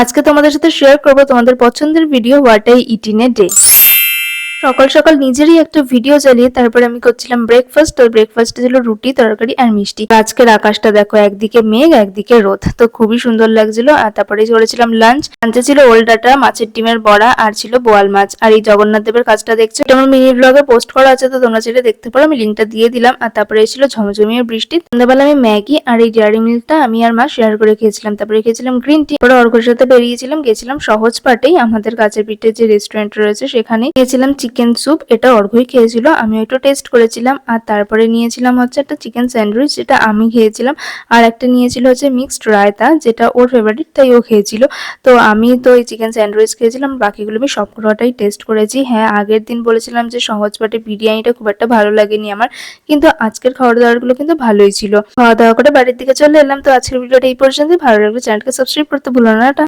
আজকে তোমাদের সাথে শেয়ার করব তোমাদের পছন্দের video what I it in a day. সকাল সকাল নিজেরই একটা ভিডিও চালিয়ে তারপরে আমি করছিলাম ব্রেকফাস্ট। তো ব্রেকফাস্টে ছিল রুটি, তরকারি আর মিষ্টি। আজকের আকাশটা দেখো, একদিকে মেঘ একদিকে রোদ, তো খুবই সুন্দর লাগছিল। আর তারপরে করেছিলাম লাঞ্চে ছিল ওল ডাটা, মাছের ডিমের বড়া আর ছিল বোয়াল মাছ। আর এই জগন্নাথ দেবের কাজটা দেখছো, এটা আমার মিনি ব্লগে পোস্ট করা আছে, তো তোমরা চাইলে দেখতে পারো, আমি লিঙ্কটা দিয়ে দিলাম। আর তারপরে ছিল ঝমঝমিয়ে বৃষ্টি। সন্ধ্যাবেলা আমি ম্যাগি আর এই ডেয়ারি মিল্কটা আমি আর মা শেয়ার করে খেয়েছিলাম। তারপরে খেয়েছিলাম গ্রিন টি। পরে অর্ঘ্যের সাথে বেরিয়েছিলাম, গেছিলাম সহজ পাটেই আমাদের কাছের পিঠে যে রেস্টুরেন্ট রয়েছে সেখানে। খেয়েছিলাম চিকেন স্যুপ, এটা অর্ঘ্যই খেয়েছিল, আমি একটু টেস্ট করেছিলাম। আর তারপরে নিয়েছিলাম হচ্ছে একটা চিকেন স্যান্ডউইচ, যেটা আমি খেয়েছিলাম। আর একটা নিয়েছিল হচ্ছে মিক্সড রায়তা, যেটা ওর ফেভারিট, তাই ও খেয়েছিল। তো আমি তো এই চিকেন স্যান্ডউইচ খেয়েছিলাম, বাকিগুলো আমি সবকটাই টেস্ট করেছি। হ্যাঁ, আগের দিন বলেছিলাম যে সহজ পাটে বিরিয়ানিটা খুব একটা ভালো লাগেনি আমার, কিন্তু আজকের খাওয়া দাওয়াগুলো কিন্তু ভালোই ছিল। খাওয়া দাওয়া করে বাড়ির দিকে চলে এলাম। তো আজকের ভিডিওটা এই পর্যন্ত। ভালো লাগলে চ্যানেলকে সাবস্ক্রাইব করতে ভুলো না।